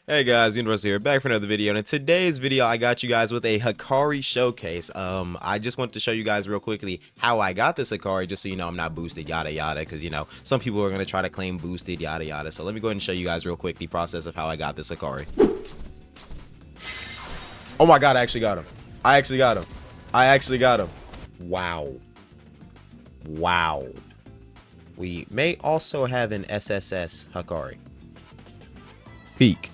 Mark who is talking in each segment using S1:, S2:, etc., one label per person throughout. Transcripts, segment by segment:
S1: Hey guys, Universal here, back for another video. And in today's video, I got you guys with a Hakari showcase. I just want to show you guys real quickly how I got this Hakari, just so you know I'm not boosted, yada yada, because you know some people are gonna try to claim boosted, yada yada. So let me go ahead and show you guys real quick the process of how I got this Hakari. Oh my god, I actually got him. I actually got him. I actually got him. Wow. Wow. We may also have an SSS Hakari. Peak.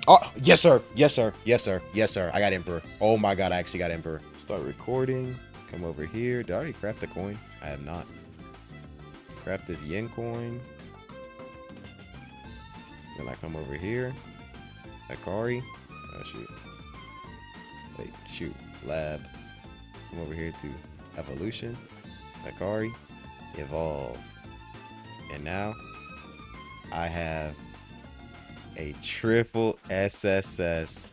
S1: Oh, yes, sir. Yes, sir. Yes, sir. Yes, sir. I got Emperor. Oh my god, I actually got Emperor. Start recording. Come over here. Did I already craft a coin? I have not. Craft this yen coin. Then I come over here. Hakari. Oh, shoot. Wait, shoot. Lab. Come over here to evolution. Hakari. Evolve. And now I have a triple SSS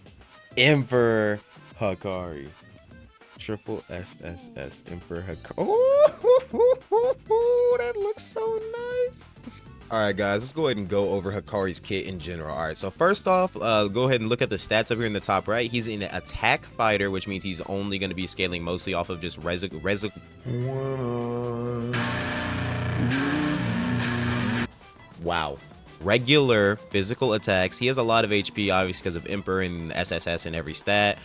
S1: Emperor Hakari. Triple SSS Emperor Hakari. Oh, that looks so nice. Alright guys, let's go ahead and go over Hakari's kit in general. Alright, so first off, go ahead and look at the stats up here in the top right. He's an attack fighter, which means he's only going to be scaling mostly off of just wow. Regular physical attacks. He has a lot of HP, obviously, because of Emperor and SSS in every stat.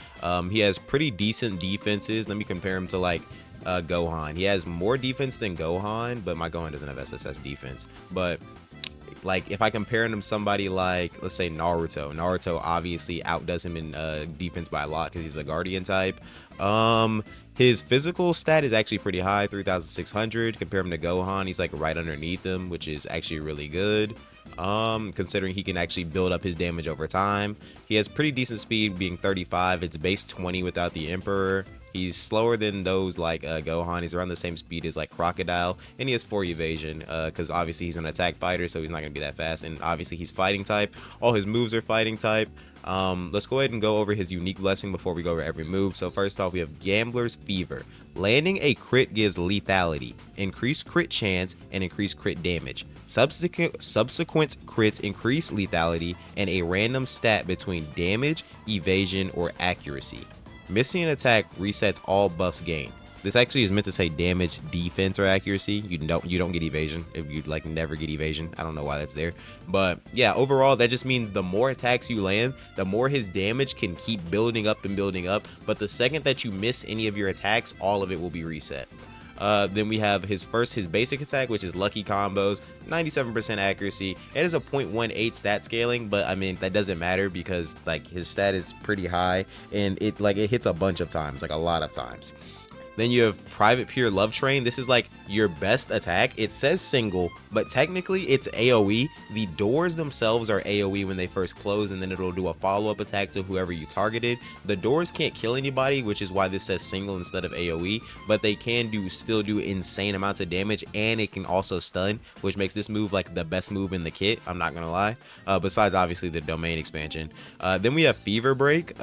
S1: He has pretty decent defenses. Let me compare him to like Gohan. He has more defense than Gohan, but my Gohan doesn't have SSS defense. But like if I compare him to somebody like, let's say Naruto obviously outdoes him in defense by a lot because he's a guardian type. His physical stat is actually pretty high, 3,600. Compare him to Gohan, he's like right underneath him, which is actually really good. Considering he can actually build up his damage over time. He has pretty decent speed, being 35. It's base 20 without the Emperor. He's slower than those like Gohan. He's around the same speed as like Crocodile, and he has 4 evasion because obviously he's an attack fighter, so he's not gonna be that fast. And obviously he's fighting type. All his moves are fighting type. Let's go ahead and go over his unique blessing before we go over every move. So first off, we have Gambler's Fever. Landing a crit gives lethality, increased crit chance, and increased crit damage. Subsequent crits increase lethality and a random stat between damage, evasion, or accuracy. Missing an attack resets all buffs gained. This actually is meant to say damage, defense, or accuracy. You don't get evasion. If you like never get evasion, I don't know why that's there. But yeah, overall that just means the more attacks you land, the more his damage can keep building up and building up. But the second that you miss any of your attacks, all of it will be reset. Then we have his basic attack, which is Lucky Combos, 97% accuracy. It is a 0.18 stat scaling, but I mean that doesn't matter because like his stat is pretty high and it hits a bunch of times, like a lot of times. Then you have Private Pure Love Train. This is like your best attack. It says single, but technically it's AoE. The doors themselves are AoE when they first close, and then it'll do a follow-up attack to whoever you targeted. The doors can't kill anybody, which is why this says single instead of AoE, but they can still do insane amounts of damage, and it can also stun, which makes this move like the best move in the kit, I'm not gonna lie, besides obviously the domain expansion. Then we have Fever Break.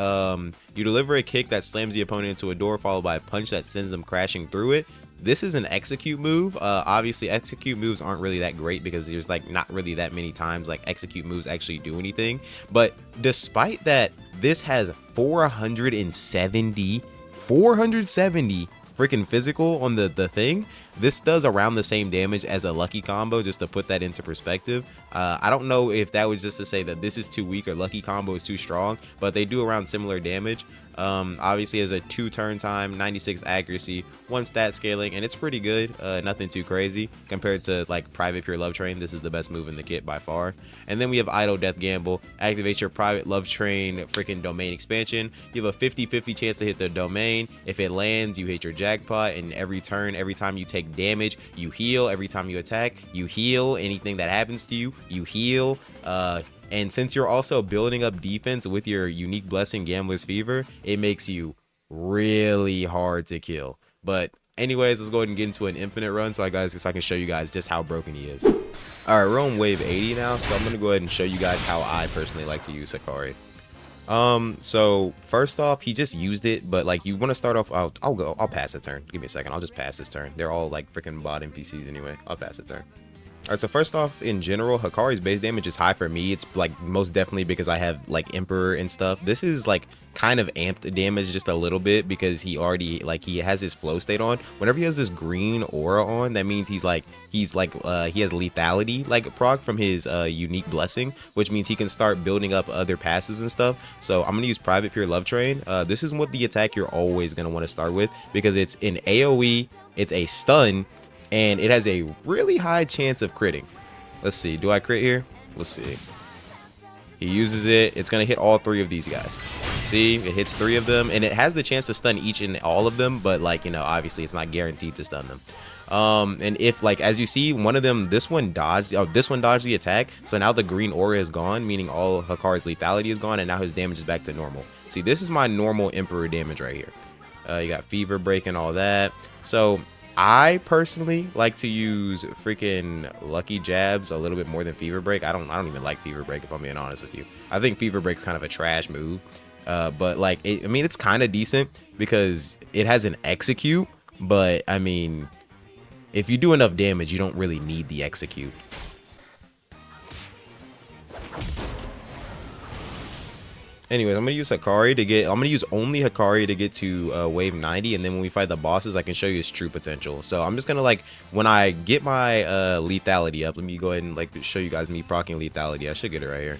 S1: You deliver a kick that slams the opponent into a door, followed by a punch that sends them crashing through it. This is an execute move. Obviously execute moves aren't really that great because there's like not really that many times like execute moves actually do anything. But despite that, this has 470 freaking physical on the thing. This does around the same damage as a Lucky Combo, just to put that into perspective. I don't know if that was just to say that this is too weak or Lucky Combo is too strong, but they do around similar damage. Obviously has a 2 turn time, 96 accuracy, 1 stat scaling, and it's pretty good. Nothing too crazy compared to like Private Pure Love Train. This is the best move in the kit by far. And then we have Idle Death Gamble. Activate your Private Love Train freaking domain expansion. You have a 50-50 chance to hit the domain. If it lands, you hit your jackpot, and every turn, every time you take damage, you heal. Every time you attack, you heal. Anything that happens to you, you heal. And since you're also building up defense with your unique blessing, Gambler's Fever, it makes you really hard to kill. But anyways, let's go ahead and get into an infinite run so I can show you guys just how broken he is. All right, we're on wave 80 now, so I'm gonna go ahead and show you guys how I personally like to use Hakari. So first off, he just used it, but like you want to start off. I'll pass a turn. Give me a second. I'll just pass this turn. They're all like freaking bot NPCs anyway. I'll pass a turn. All right, so first off, in general, Hakari's base damage is high for me. It's like most definitely because I have like Emperor and stuff. This is like kind of amped damage just a little bit because he already like he has his flow state on. Whenever he has this green aura on, that means he has lethality like proc from his unique blessing, which means he can start building up other passes and stuff. So I'm gonna use Private Pure Love Train. This is what the attack you're always gonna want to start with because it's an AoE, it's a stun, and it has a really high chance of critting. Let's see. Do I crit here? We'll see. He uses it. It's going to hit all three of these guys. See? It hits three of them. And it has the chance to stun each and all of them. But, like, you know, obviously it's not guaranteed to stun them. And if, like, as you see, one of them, this one dodged the attack. So now the green aura is gone, meaning all Hakari's lethality is gone. And now his damage is back to normal. See, this is my normal Emperor damage right here. You got Fever Break and all that. So I personally like to use freaking Lucky Jabs a little bit more than Fever Break. I don't even like Fever Break, if I'm being honest with you. I think Fever Break's kind of a trash move. But like, I mean, it's kind of decent because it has an execute. But I mean, if you do enough damage, you don't really need the execute. Anyways, I'm gonna use Hakari to get. I'm gonna use only Hakari to get to wave 90, and then when we fight the bosses, I can show you his true potential. So I'm just gonna like when I get my lethality up. Let me go ahead and like show you guys me proccing lethality. I should get it right here.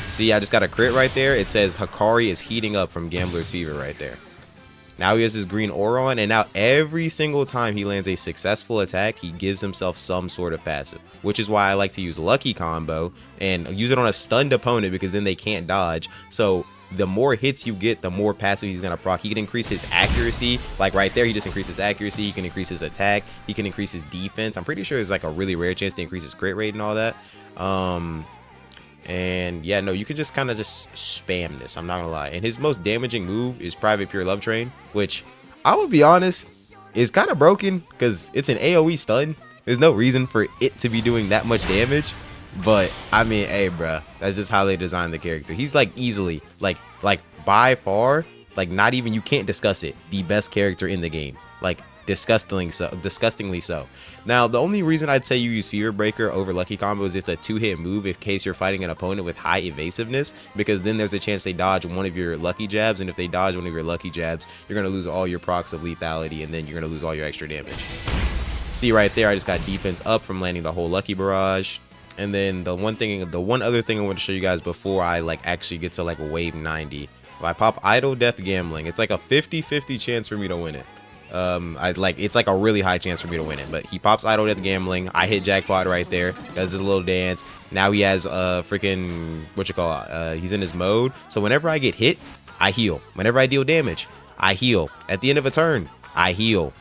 S1: See, I just got a crit right there. It says Hakari is heating up from Gambler's Fever right there. Now he has his green aura on, and now every single time he lands a successful attack, he gives himself some sort of passive, which is why I like to use Lucky Combo and use it on a stunned opponent because then they can't dodge. So the more hits you get, the more passive he's going to proc. He can increase his accuracy. Like right there, he just increases accuracy. He can increase his attack. He can increase his defense. I'm pretty sure there's like a really rare chance to increase his crit rate and all that. And yeah, no, you can just kind of just spam this. I'm not gonna lie. And his most damaging move is Private Pure Love Train, which I will be honest is kind of broken because it's an AoE stun. There's no reason for it to be doing that much damage. But I mean, hey, bruh, that's just how they designed the character. He's like easily, like by far, like not even, you can't discuss it, the best character in the game. Like disgustingly so. Now, the only reason I'd say you use Fever Breaker over Lucky Combo is it's a two-hit move in case you're fighting an opponent with high evasiveness, because then there's a chance they dodge one of your Lucky Jabs, and if they dodge one of your Lucky Jabs, you're going to lose all your procs of lethality, and then you're going to lose all your extra damage. See right there, I just got defense up from landing the whole Lucky Barrage. And then the one other thing I want to show you guys before I like actually get to like wave 90. If I pop Idle Death Gambling, it's like a 50-50 chance for me to win it. It's like a really high chance for me to win it, but he pops Idle Death Gambling. I hit jackpot right there, does his little dance. Now he has freaking he's in his mode, so whenever I get hit, I heal. Whenever I deal damage, I heal. At the end of a turn, I heal.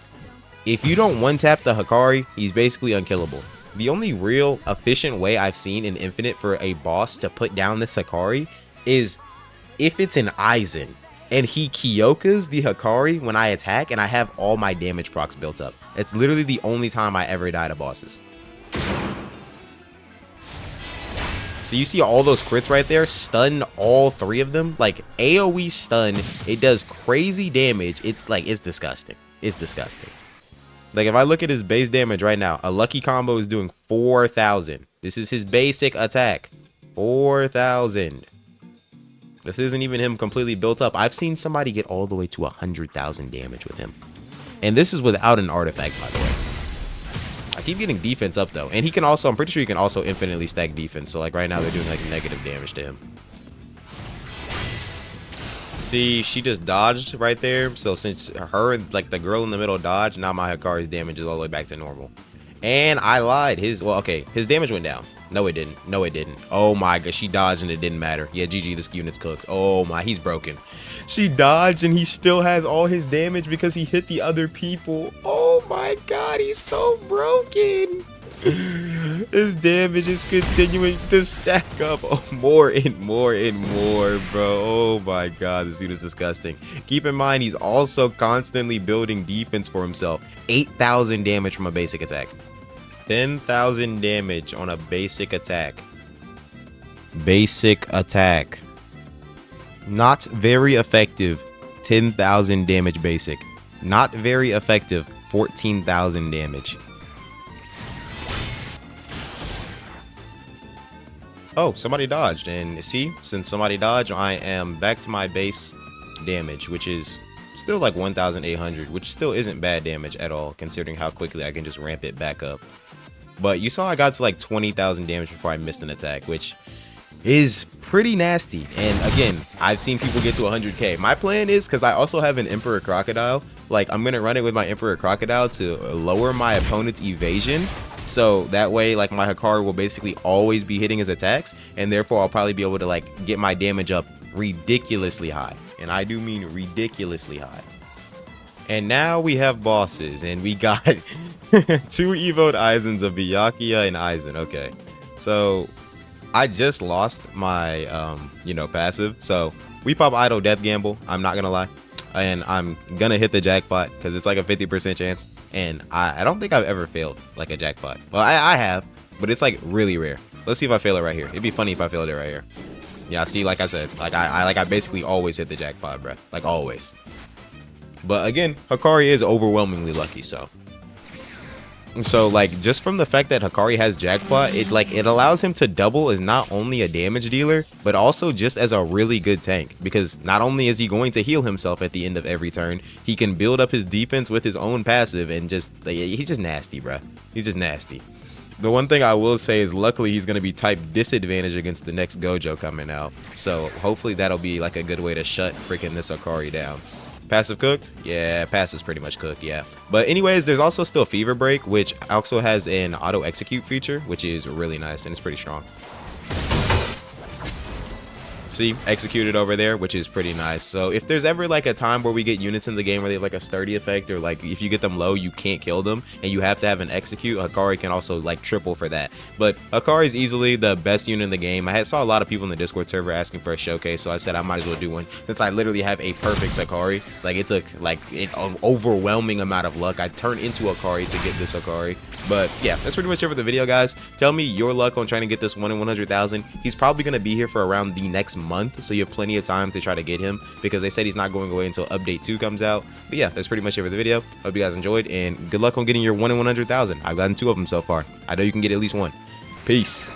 S1: If you don't one tap the Hakari, he's basically unkillable. The only real efficient way I've seen in Infinite for a boss to put down this Hakari is if it's an Aizen and he Kyokas the Hakari when I attack and I have all my damage procs built up. It's literally the only time I ever die to bosses. So you see all those crits right there, stun all three of them. Like AoE stun, it does crazy damage. It's like, it's disgusting. It's disgusting. Like if I look at his base damage right now, a Lucky Combo is doing 4,000. This is his basic attack. 4,000. This isn't even him completely built up. I've seen somebody get all the way to 100,000 damage with him. And this is without an artifact, by the way. I keep getting defense up though. And he can also, I'm pretty sure he can also infinitely stack defense. So like right now they're doing like negative damage to him. See, she just dodged right there. So since her, like the girl in the middle dodged, now my Hakari's damage is all the way back to normal. And I lied. His damage went down. No, it didn't. No, it didn't. Oh my god, she dodged and it didn't matter. Yeah, GG, this unit's cooked. Oh my, he's broken. She dodged and he still has all his damage because he hit the other people. Oh my god, he's so broken. His damage is continuing to stack up more and more and more, bro. Oh my god, this dude is disgusting. Keep in mind, he's also constantly building defense for himself. 8,000 damage from a basic attack. 10,000 damage on a basic attack. Basic attack. Not very effective. 10,000 damage basic. Not very effective. 14,000 damage. Oh, somebody dodged, and see, since somebody dodged, I am back to my base damage, which is still like 1,800, which still isn't bad damage at all, considering how quickly I can just ramp it back up. But you saw I got to like 20,000 damage before I missed an attack, which is pretty nasty. And again, I've seen people get to 100k. My plan is, because I also have an Emperor Crocodile, like I'm gonna run it with my Emperor Crocodile to lower my opponent's evasion. So that way, like, my Hakari will basically always be hitting his attacks, and therefore I'll probably be able to like get my damage up ridiculously high, and I do mean ridiculously high. And now we have bosses, and we got 2 evoed Eisens of Byakuya and Eisen. Okay, so I just lost my passive, so we pop idle death gamble, I'm not gonna lie, and I'm gonna hit the jackpot because it's like a 50% chance. And I don't think I've ever failed like a jackpot. Well, I have, but it's like really rare. Let's see if I fail it right here. It'd be funny if I failed it right here. Yeah, see, like I said, like I basically always hit the jackpot, bruh. Like always. But again, Hakari is overwhelmingly lucky, so like just from the fact that Hakari has jackpot, it allows him to double as not only a damage dealer, but also just as a really good tank, because not only is he going to heal himself at the end of every turn, he can build up his defense with his own passive, and just like, he's just nasty, bruh. He's just nasty. The one thing I will say is luckily he's going to be type disadvantage against the next Gojo coming out, so hopefully that'll be like a good way to shut freaking this Hakari down. Passive cooked? Yeah, passive's pretty much cooked, yeah. But anyways, there's also still Fever Break, which also has an auto execute feature, which is really nice and it's pretty strong. See, executed over there, which is pretty nice. So if there's ever like a time where we get units in the game where they have like a sturdy effect, or like if you get them low you can't kill them and you have to have an execute, Hakari can also like triple for that. But Hakari is easily the best unit in the game. I saw a lot of people in the Discord server asking for a showcase, so I said I might as well do one since I literally have a perfect Hakari. Like it took like an overwhelming amount of luck. I turned into Hakari to get this Hakari. But yeah, that's pretty much it for the video, guys. Tell me your luck on trying to get this 1 in 100,000. He's probably going to be here for around the next month, so you have plenty of time to try to get him, because they said he's not going away until update 2 comes out. But yeah, that's pretty much it for the video. Hope you guys enjoyed, and good luck on getting your 1 in 100,000. I've gotten 2 of them so far. I know you can get at least 1. Peace.